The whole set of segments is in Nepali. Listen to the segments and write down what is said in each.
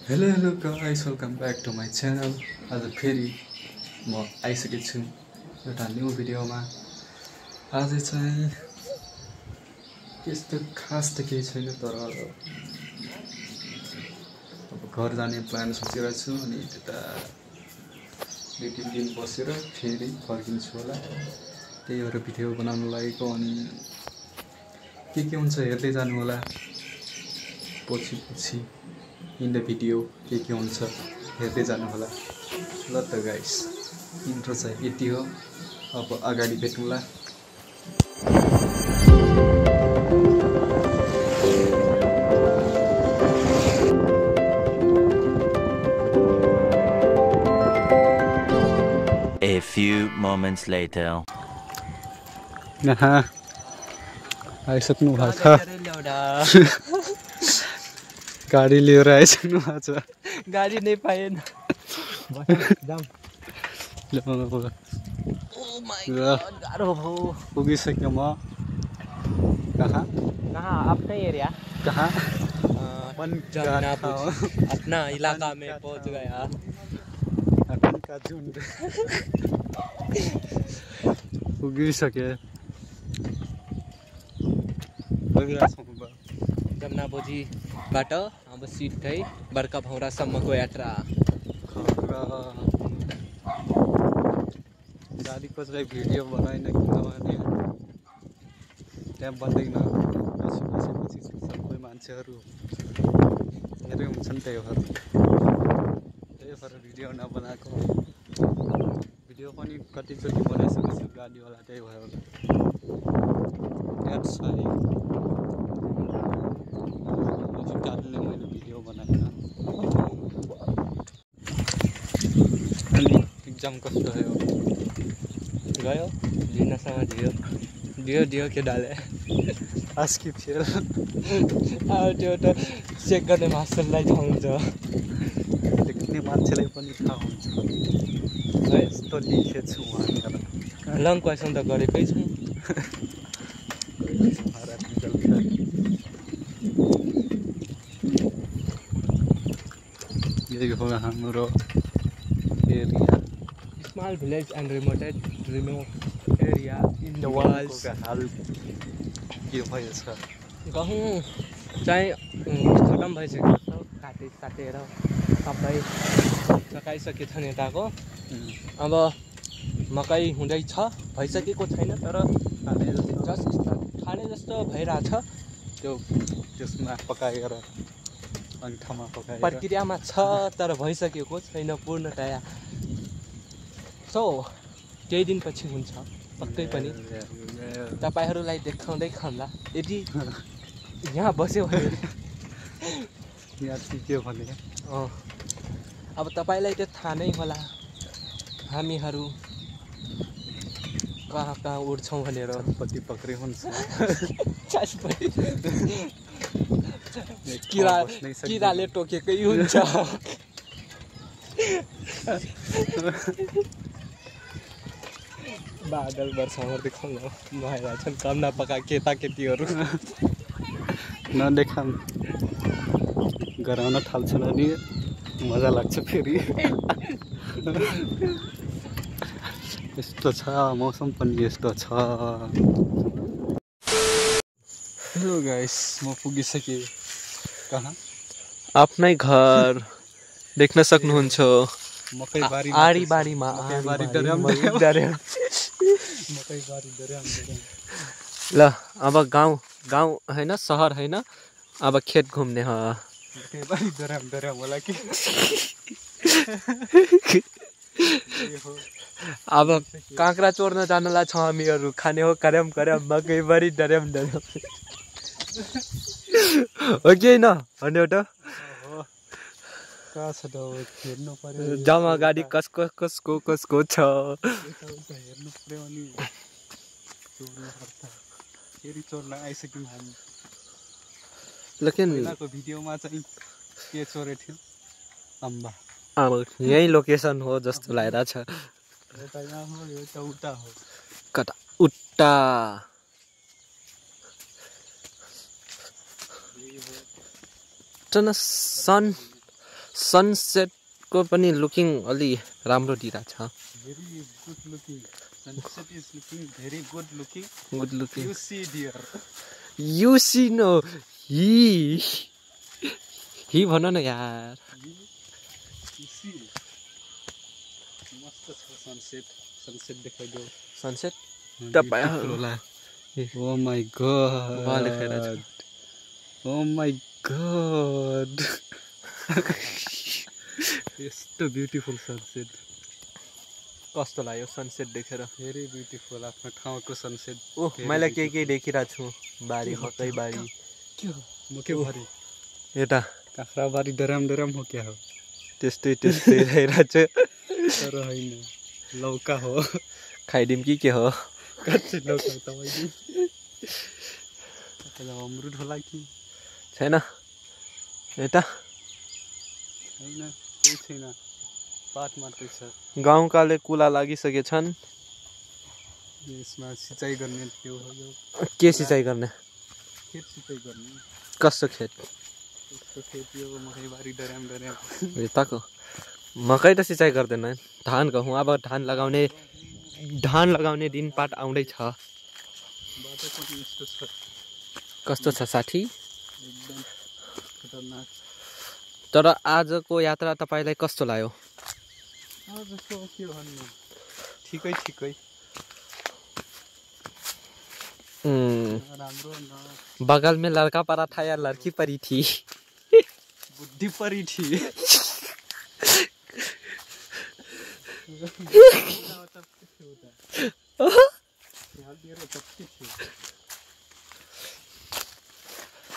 Hello guys, welcome back to my channel. आज फेरि म आइसकेको छु एउटा न्यू भिडियोमा। आज चाहिँ त्यस्तो खास त केही छैन, तर अब घर जाने प्लान सोचिरहेको छु अनि त्यता 2-3 दिन बसेर फेरि फर्किन्छु होला। त्यही भएर भिडियो बनाउन लागेको अनि के हुन्छ हेर्दै जानु होला पछि इन द भिडियो के हुन्छ हेर्दै जानु होला। ल त गाइस, इन्ट्रो चाहिँ यति हो, अब अगाडि भेटौँला। A few moments later. यहाँ आइसक्नु भएको छ। गाडी लिएर आइसक्नु भएको छ। गाडी नै पाएन। गाह्रो भयो। पुगिसक्यो म। कहाँ आफ्नै एरिया कहाँ अपना इलाका में पहुंच गया। पुगिसके जमुनाबोजीबाट अब सिधै बर्का भौरासम्मको यात्रा। गाडीको चाहिँ भिडियो बनाइन किनभने त्यहाँ बन्दैन, बसेपछि सबै मान्छेहरू हेरै हुन्छन्, त्यही भएर भिडियो नबनाएको। भिडियो पनि कतिचोटि बनाइसकेपछि गाडीवाला, त्यही भयो। कारणले मैले भिडियो बनाएन। अनि एक्जाम कस्तो भयो? गयो लिनसँग दियो के डाले आज कि फेल। अब त्यो त चेक गर्ने मास्टरलाई थाहा हुन्छ, लेख्ने मान्छेलाई पनि थाहा हुन्छ। यस्तो लेखेछु भनेर लङ क्वेसन त गरेकै छु। यही हो हाम्रो area. Small village and remote area in the world. हाल के भएछ? गहुँ चाहिँ खतम भइसक्यो छ, काटेर सबै सकाइसकेछ नेताको। अब मकै हुँदैछ, भइसकेको छैन तर खाने जस्तो भइरहेछ। त्यो त्यसमा पकाएर अन्ठामा पकाएर प्रक्रियामा छ, तर भइसकेको छैन पूर्णतया। सो केही दिनपछि हुन्छ पक्कै पनि। तपाईँहरूलाई देखाउँदै खाउँला यदि यहाँ बस्यो भने। यहाँ के भने अब तपाईँलाई त थाहा नै होला हामीहरू कहाँ कहाँ उड्छौँ भनेर। पति पक्रे हुन्छ। किराले टोकेकै हुन्छ। बादल वर्षामा देखाउन भइरहेछन् काम नपका केटाकेटीहरू। नदेखाम गराउन थाल्छन् अनि मजा लाग्छ फेरि। यस्तो छ मौसम पनि यस्तो छ। हेलो गाइस, म पुगिसकेँ। कहाँ? आफ्नै घर देख्न सक्नुहुन्छ। मकैबारी आडीबाडीमा ल अब गाउँ होइन, सहर होइन, अब खेत घुम्ने हो। होला कि अब काँक्रा चोर्न जानलाई छ हामीहरू। खाने हो कर्याम मकैबारी डर्याम हो कि होइन भन्यो त। कहाँ छ त हेर्नु पर्यो। जम्मा गाडी कसको छ हेर्नु पर्यो अनि फेरि चोर्न आइसक्यौँ हामी। लेकिन पहिलाको भिडियोमा चाहिँ के चोरेको थियो? अम्बा। अब यही लोकेसन हो जस्तो लागिरहेछ। एउटा यहाँ हो, एउटा उता हो। कता उता सन सनसेटको पनि लुकिङ अलि राम्रो दिइरहेछ Very good looking. Sunset is looking very good looking. Good looking You see dear. You see no हि भन न यार You see. मस्त छ sunset. Sunset देखाइदेऊ. Sunset Oh my god. उहाँले खाइरहेछ Oh my god. यस्तो ब्युटिफुल सनसेट कस्तो लाग्यो सनसेट देखेर भेरी ब्युटिफुल आफ्नो ठाउँको सनसेट ओह मैले केही देखिरहेको छु बारी हकै बारी के हो म के भरि यता काँक्राबारी डराम हो क्या हो त्यस्तै हेरिरहेको छु तर होइन लौका हो खाइदिउँ कि के हो कच्चे लौका हो तपाईँले अमरुद होला कि छैन यता होइन केही छैन पात मात्रै छ गाउँकाले कुला लागिसकेछन् यसमा सिँचाइ गर्ने त्यो हो यो के सिँचाइ गर्ने खेत सिँचाइ गर्ने कस्तो खेत यस्तो खेत यो मकैबारी डराम यताको मकै त सिँचाइ गर्दैन धानको हुँ अब धान लगाउने दिन पात आउँदैछ बाटो पनि यस्तो छ कस्तो छ साथी एकदम खतरनाक तर आजको यात्रा तपाईँलाई कस्तो लाग्यो जस्तो के भन्नु ठिकै राम्रो न बगल में लड़का पड़ा था या लड़की परी थी बुद्धि परी थी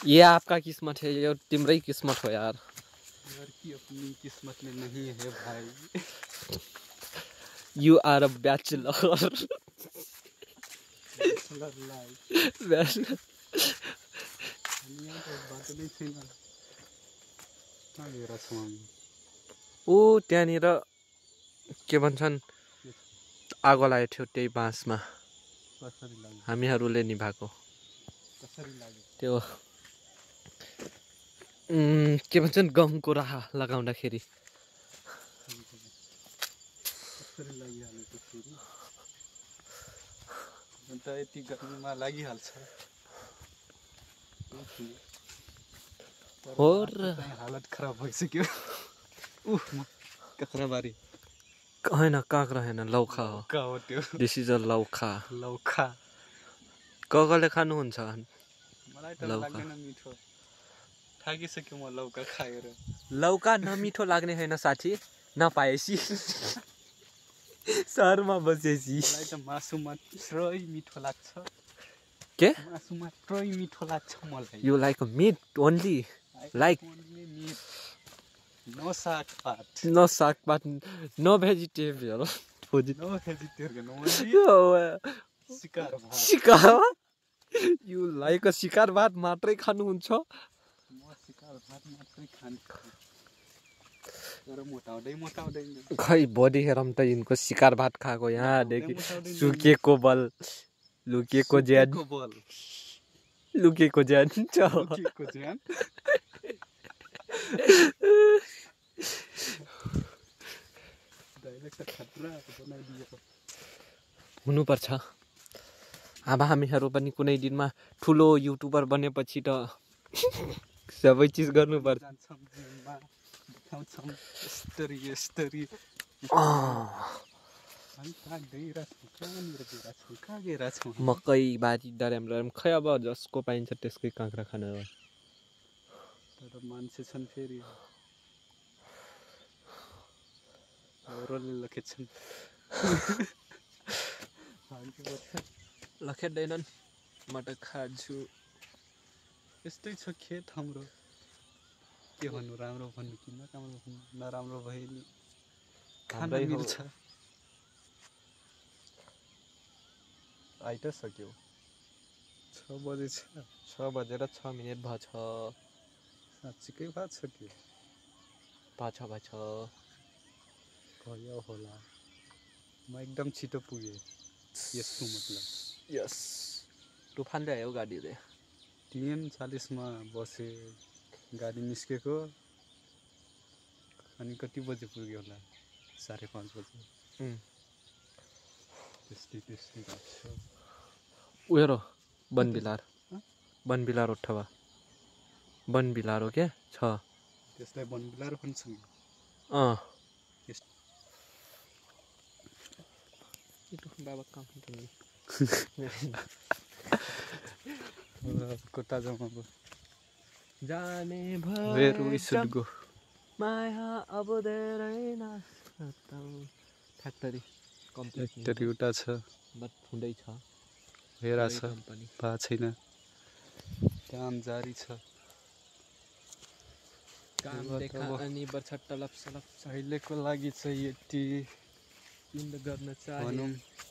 ये आपका किस्मत है ये तिम्रै किस्मत हो यार लड़की अपनी किस्मत में नहीं है भाई यू आर अ बैचलर ऊ त्यहाँनिर के भन्छन् आगो लागेको थियो त्यही बाँसमा हामीहरूले निभाएको त्यो के भन्छन् गहुँको राह लगाउँदाखेरि यति गर्मीमा लागिहाल्छ हो हालत खराब भइसक्यो काँक्राबारी होइन काँक्रा होइन लौका हो हो त्यो दिस इज अ लौका लौका ककले खानुहुन्छ मलाई त लाग्दैन मिठो थाकिसक्यो म लौका खाएर लौका नमिठो लाग्ने होइन साथी नपाएपछि सहरमा बसेपछि मलाई त मासु मात्रै मिठो लाग्छ के मासु मात्रै मिठो लाग्छ मलाई you like meat only like no सागपात नो सागपात नो भेजिटेबल नो भेजिटेरियन शिकार भात शिकार यु लाइक शिकार भात मात्रै खानुहुन्छ म शिकार भात मात्रै खान्छु तर मोटाउँदैन खै बडी हेरौँ त यिनको शिकार भात खाएको यहाँदेखि सुकेको बल लुकेको ज्यान लुकेको ज्यान छ हुनुपर्छ अब हामीहरू पनि कुनै दिनमा ठुलो युट्युबर बनेपछि त सबै चिज गर्नुपर्छ मकै बारी डराम खै अब जसको पाइन्छ त्यसकै काँक्रा खान तर मान्छे छन् फेरि लखेट्छन् लखेट्दैनन् म त खान्छु यस्तै छ खेत हाम्रो के भन्नु राम्रो भन्नु कि नराम्रो भन्नु नराम्रो भए नि खान मिल्छ आइ त सक्यो 6 बजे छ 6 बजेर 6 मिनेट भएछ साँच्चीकै भएको छ कि भएछ भयो होला म एकदम छिटो पुगेँ यसको मतलब यस तुफानले आयो गाडीले 3:40 मा बसे गाडी निस्केको अनि कति बजे पुग्यो होला 5:30 बजे त्यस्तै भएको छ उयो र बनबिलार उठवा बनबिलार हो क्या छ त्यसलाई बनबिलार भन्छ नि बाबा काम कोटा जाउँ अब जाने Where we should go? माया अब धेरै फ्याक्ट्री फ्याक्ट्री उता छ बट हुँदै छ हेरा छ कम्पनी भएको छैन काम जारी छ काम देखा अनि बर्छट तलब सलप अहिलेको लागि चाहिँ यति गर्न भनौँ चाहे